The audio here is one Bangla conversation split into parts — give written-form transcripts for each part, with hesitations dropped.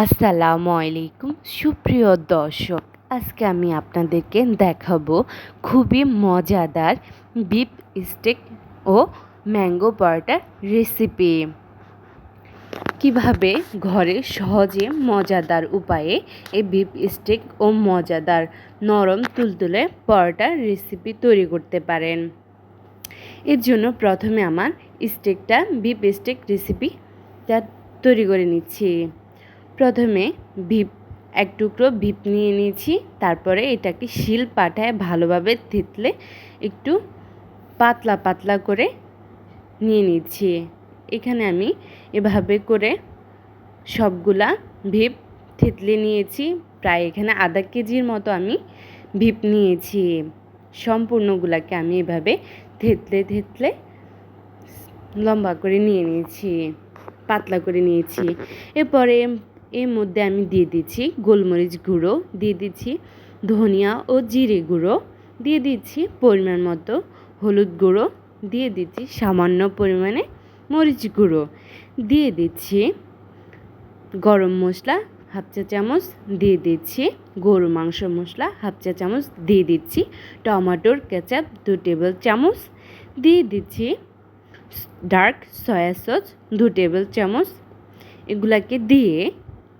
আসসালামু আলাইকুম সুপ্রিয় দর্শক, আজকে আমি আপনাদেরকে দেখাবো খুবই মজাদার বিফ স্টেক ও ম্যাঙ্গো পরোটার রেসিপি। কিভাবে ঘরে সহজে মজাদার উপায়ে এই বিফ স্টেক ও মজাদার নরম তুলতুলে পরোটার রেসিপি তৈরি করতে পারেন। এর জন্য প্রথমে আমার বিফ স্টেক রেসিপিটা তৈরি করে নিচ্ছি। প্রথমে এক টুকরো বিফ নিয়ে নিয়েছি, তারপরে এটাকে শিল পাটায় ভালোভাবে থেতলে একটু পাতলা পাতলা করে নিয়ে নিচ্ছি। এখানে আমি এভাবে করে সবগুলা বিফ থেতলে নিয়েছি। প্রায় এখানে আধা কেজির মতো আমি বিফ নিয়েছি। সম্পূর্ণগুলাকে আমি এভাবে থেতলে থেতলে লম্বা করে নিয়ে নিয়েছি, পাতলা করে নিয়েছি। এরপরে এর মধ্যে আমি দিয়ে দিচ্ছি গোলমরিচ গুঁড়ো, দিয়ে দিচ্ছি ধনিয়া ও জিরে গুঁড়ো, দিয়ে দিচ্ছি পরিমাণ মতো হলুদ গুঁড়ো, দিয়ে দিচ্ছি সামান্য পরিমাণে মরিচ গুঁড়ো, দিয়ে দিচ্ছি গরম মশলা হাফ চা চামচ, দিয়ে দিচ্ছি গরু মাংস মশলা হাফ চা চামচ, দিয়ে দিচ্ছি টমেটোর কেচাপ 2 টেবিল চামচ, দিয়ে দিচ্ছি ডার্ক সয়া সস 2 টেবিল চামচ। এগুলাকে দিয়ে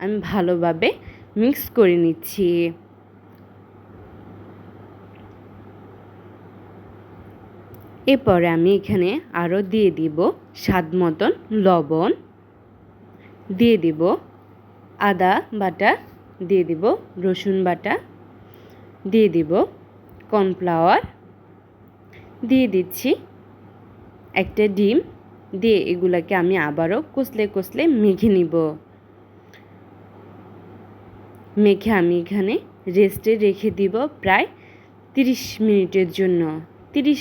আমি ভালোভাবে মিক্স করে নিচ্ছি। এরপরে আমি এখানে আরও দিয়ে দিব স্বাদ মতন লবণ, দিয়ে দিব আদা বাটা, দিয়ে দিব রসুন বাটা, দিয়ে দিব কর্নফ্লাওয়ার, দিয়ে দিচ্ছি একটা ডিম, দিয়ে এগুলাকে আমি আবারও কষলে কষলে মেখে নিব। মেখে আমি এখানে রেস্টে রেখে দিব প্রায় 30 মিনিটের জন্য। 30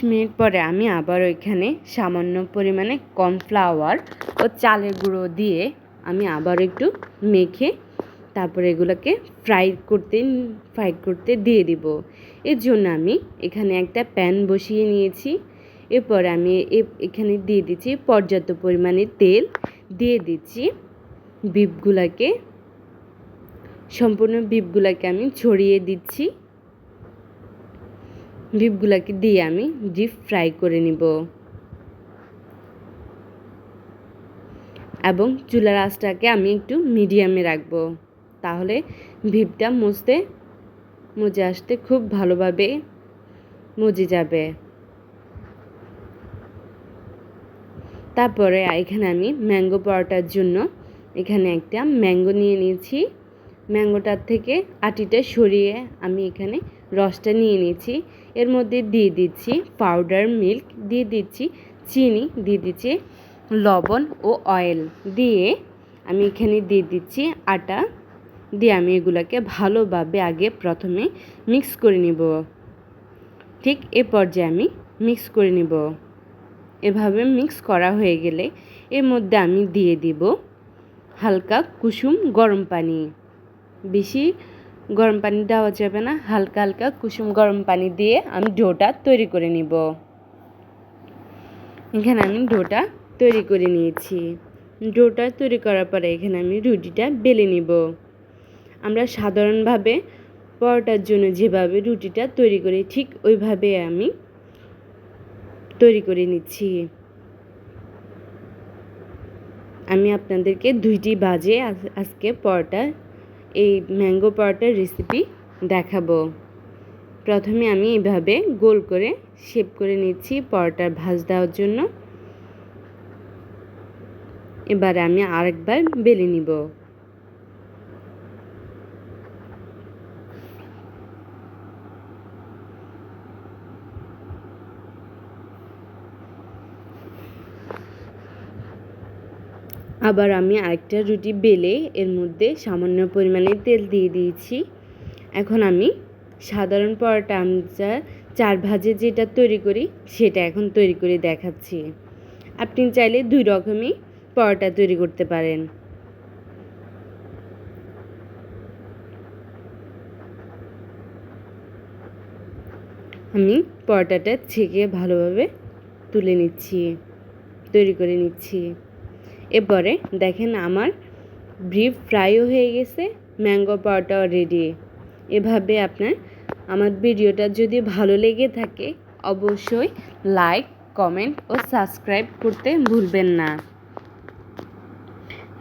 মিনিট পরে আমি আবারও এখানে সামান্য পরিমাণে কর্নফ্লাওয়ার ও চালের গুঁড়ো দিয়ে আমি আবার একটু মেখে তারপরে এগুলোকে ফ্রাই করতে দিয়ে দিব। এর জন্য আমি এখানে একটা প্যান বসিয়ে নিয়েছি। এরপর আমি এখানে দিয়ে দিচ্ছি পর্যাপ্ত পরিমাণে তেল, দিয়ে দিচ্ছি সম্পূর্ণ বিফগুলাকে আমি ছড়িয়ে দিচ্ছি। বিফগুলাকে দিয়ে আমি ডিপ ফ্রাই করে নিব এবং চুলার আঁচটাকে আমি একটু মিডিয়ামে রাখব, তাহলে বিফটা মজে আসতে খুব ভালোভাবে মজে যাবে। তারপরে এখানে আমি ম্যাঙ্গো পরোটার জন্য এখানে একটা ম্যাঙ্গো নিয়ে নিয়েছি। ম্যাঙ্গোটার থেকে আটিটা সরিয়ে আমি এখানে রসটা নিয়ে নিয়েছি। এর মধ্যে দিয়ে দিচ্ছি পাউডার মিল্ক, দিয়ে দিচ্ছি চিনি, দিয়ে দিচ্ছি লবণ ও অয়েল, দিয়ে আমি এখানে দিয়ে দিচ্ছি আটা, দিয়ে আমি এগুলোকে ভালোভাবে আগে প্রথমে মিক্স করে নিব। ঠিক এ পর্যায়ে আমি মিক্স করে নিব। এভাবে মিক্স করা হয়ে গেলে এর মধ্যে আমি দিয়ে দিব হালকা কুসুম গরম পানি। বেশি গরম পানি দেওয়া যাবে না, হালকা হালকা কুসুম গরম পানি দিয়ে আমি ডোটা তৈরি করে নিব। এখানে আমি ডোটা তৈরি করে নিয়েছি। ডোটা তৈরি করার পরে এখানে আমি রুটিটা বেলে নিব। আমরা সাধারণভাবে পরোটার জন্য যেভাবে রুটিটা তৈরি করি ঠিক ওইভাবে আমি তৈরি করে নিচ্ছি। আমি আপনাদেরকে 2টি বাজে আজকে এই ম্যাঙ্গো পরোটার রেসিপি দেখাবো। প্রথমে আমি এভাবে গোল করে শেপ করে নিচ্ছি পরোটার ভাঁজ দেওয়ার জন্য। এবারে আমি আরেকবার বেলে নিব। আবার আমি আরেকটা রুটি বেলে এর মধ্যে সামান্য পরিমাণে তেল দিয়ে দিয়েছি। এখন আমি সাধারণ পরোটা আমরা 4 ভাজে যেটা তৈরি করি সেটা এখন তৈরি করে দেখাচ্ছি। আপনি চাইলে 2 রকমই পরোটা তৈরি করতে পারেন। আমি পরোটাটা ছেঁকে ভালোভাবে তৈরি করে নিচ্ছি। এরপরে দেখেন আমার বিফ ফ্রাইও হয়ে গেছে, ম্যাঙ্গো পরোটাও রেডি। এভাবে আপনার আমার ভিডিওটা যদি ভালো লেগে থাকে অবশ্যই লাইক, কমেন্ট ও সাবস্ক্রাইব করতে ভুলবেন না।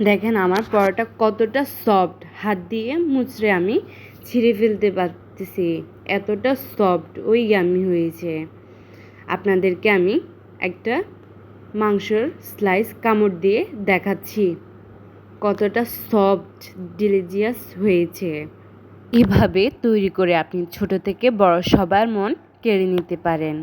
দেখেন আমার পরোটা কতটা সফট, হাত দিয়ে মুচড়ে আমি ছিঁড়ে ফেলতে পারতেছি, এতটা সফট ওই ইয়ামি হয়েছে। আপনাদেরকে আমি একটা মাংসর স্লাইস কামড় দিয়ে দেখাচ্ছি কতটা সফট ডিলিজিয়াস হয়েছে। এভাবে তৈরি করে আপনি ছোট থেকে বড় সবার মন কেড়ে নিতে পারেন।